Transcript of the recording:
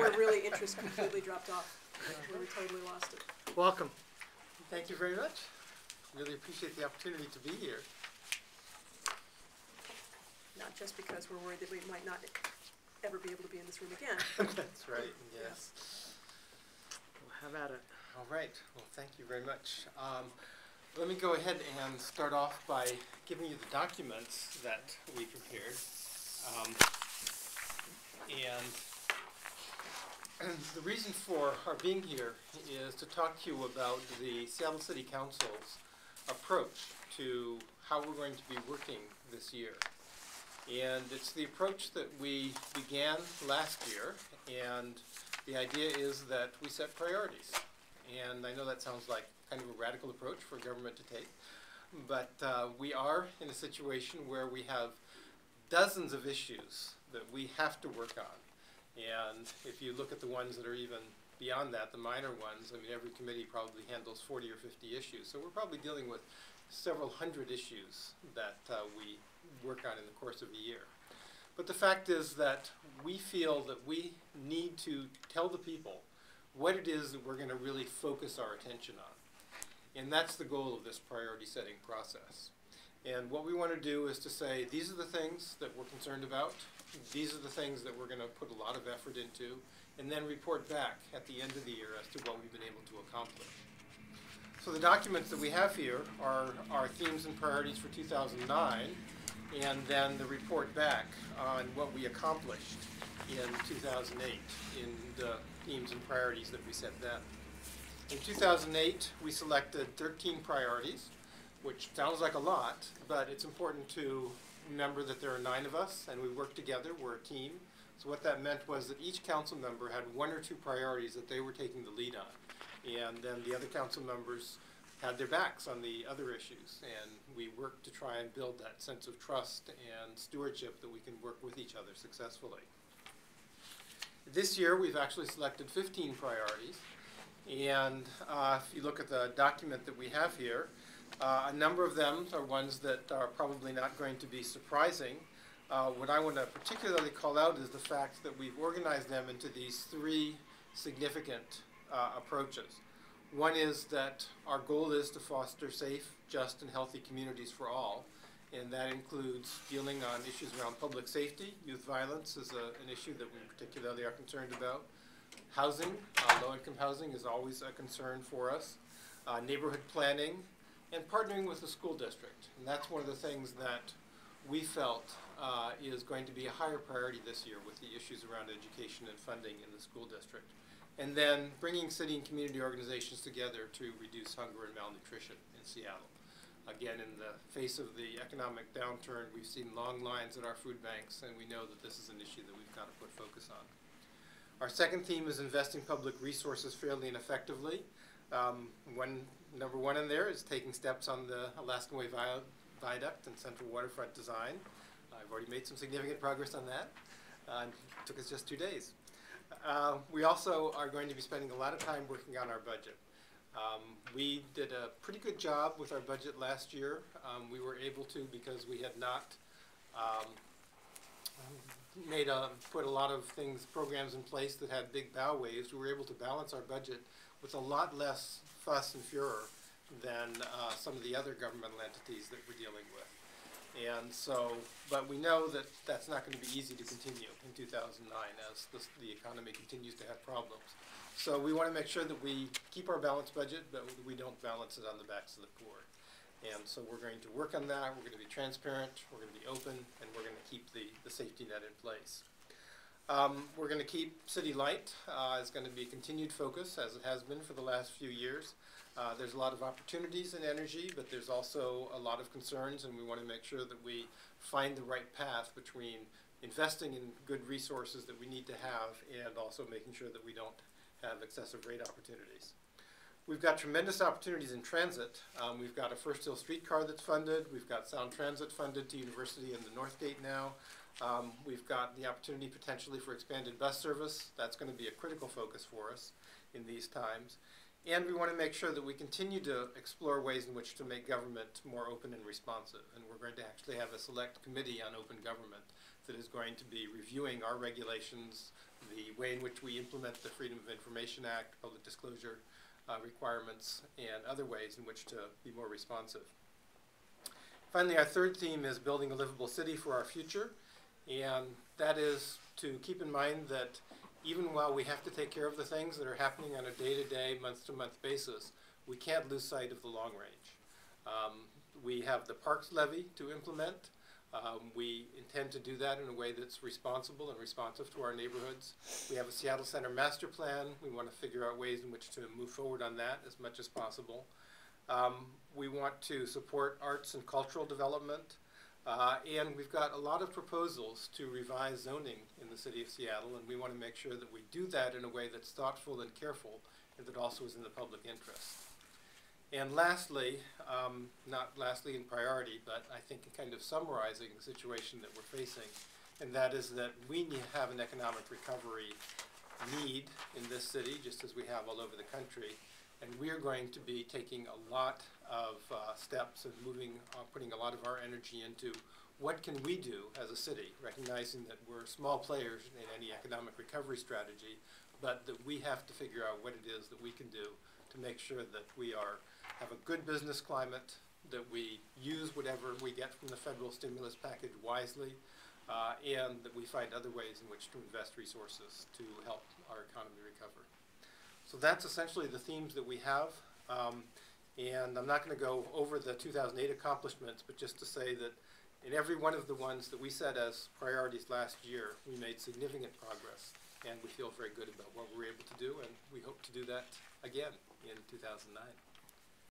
where really interest completely dropped off, where we totally lost it. Welcome. Thank you very much. Really appreciate the opportunity to be here. Not just because we're worried that we might not ever be able to be in this room again. That's right, yes. Well, how about it? All right, well, thank you very much. Let me go ahead and start off by giving you the documents that we prepared. And the reason for our being here is to talk to you about the Seattle City Council's approach to how we're going to be working this year. And it's the approach that we began last year, and the idea is that we set priorities. And I know that sounds like kind of a radical approach for government to take, but we are in a situation where we have dozens of issues that we have to work on. And if you look at the ones that are even beyond that, the minor ones, I mean, every committee probably handles 40 or 50 issues. So we're probably dealing with several hundred issues that we work on in the course of a year. But the fact is that we feel that we need to tell the people what it is that we're going to really focus our attention on. And that's the goal of this priority setting process. And what we want to do is to say, these are the things that we're concerned about, these are the things that we're going to put a lot of effort into, and then report back at the end of the year as to what we've been able to accomplish. So the documents that we have here are our themes and priorities for 2009, and then the report back on what we accomplished in 2008 in the themes and priorities that we set then. In 2008, we selected 13 priorities, which sounds like a lot, but it's important to remember that there are 9 of us, and we work together. We're a team. So what that meant was that each council member had 1 or 2 priorities that they were taking the lead on, and then the other council members had their backs on the other issues, and we worked to try and build that sense of trust and stewardship that we can work with each other successfully. This year, we've actually selected 15 priorities, and if you look at the document that we have here, a number of them are ones that are probably not going to be surprising. What I want to particularly call out is the fact that we've organized them into these 3 significant approaches. One is that our goal is to foster safe, just, and healthy communities for all, and that includes dealing on issues around public safety. Youth violence is an issue that we particularly are concerned about. Housing, low-income housing is always a concern for us. Neighborhood planning, and partnering with the school district. And that's one of the things that we felt is going to be a higher priority this year with the issues around education and funding in the school district. And then bringing city and community organizations together to reduce hunger and malnutrition in Seattle. Again, in the face of the economic downturn, we've seen long lines at our food banks, and we know that this is an issue that we've got to put focus on. Our second theme is investing public resources fairly and effectively. Number 1 in there is taking steps on the Alaskan Way Viaduct and Central Waterfront design. I've already made some significant progress on that. It took us just 2 days. We also are going to be spending a lot of time working on our budget. We did a pretty good job with our budget last year. We were able to, because we had not put a lot of programs in place that had big bow waves, we were able to balance our budget with a lot less fuss and furor than some of the other governmental entities that we're dealing with. And so, but we know that that's not going to be easy to continue in 2009 as the economy continues to have problems. So we want to make sure that we keep our balanced budget, but we don't balance it on the backs of the poor. And so we're going to work on that. We're going to be transparent, we're going to be open, and we're going to keep the safety net in place. We're going to keep City Light. It's going to be a continued focus, as it has been for the last few years. There's a lot of opportunities in energy, but there's also a lot of concerns, and we want to make sure that we find the right path between investing in good resources that we need to have and also making sure that we don't have excessive rate opportunities. We've got tremendous opportunities in transit. We've got a First Hill streetcar that's funded. We've got Sound Transit funded to University and the Northgate now. We've got the opportunity potentially for expanded bus service. That's going to be a critical focus for us in these times. And we want to make sure that we continue to explore ways in which to make government more open and responsive. And we're going to actually have a select committee on open government that is going to be reviewing our regulations, the way in which we implement the Freedom of Information Act, public disclosure requirements, and other ways in which to be more responsive. Finally, our third theme is building a livable city for our future, and that is to keep in mind that even while we have to take care of the things that are happening on a day-to-day, month-to-month basis, we can't lose sight of the long range. We have the Parks Levy to implement. We intend to do that in a way that's responsible and responsive to our neighborhoods. We have a Seattle Center master plan. We want to figure out ways in which to move forward on that as much as possible. We want to support arts and cultural development. And we've got a lot of proposals to revise zoning in the city of Seattle, and we want to make sure that we do that in a way that's thoughtful and careful, and that also is in the public interest. And lastly, not lastly in priority, but I think in kind of summarizing the situation that we're facing, and that is that we have an economic recovery need in this city, just as we have all over the country, and we are going to be taking a lot of steps and putting a lot of our energy into what can we do as a city, recognizing that we're small players in any economic recovery strategy, but that we have to figure out what it is that we can do to make sure that we have a good business climate, that we use whatever we get from the federal stimulus package wisely, and that we find other ways in which to invest resources to help our economy recover. So that's essentially the themes that we have. And I'm not going to go over the 2008 accomplishments, but just to say that in every one of the ones that we set as priorities last year, we made significant progress, and we feel very good about what we were able to do, and we hope to do that again in 2009.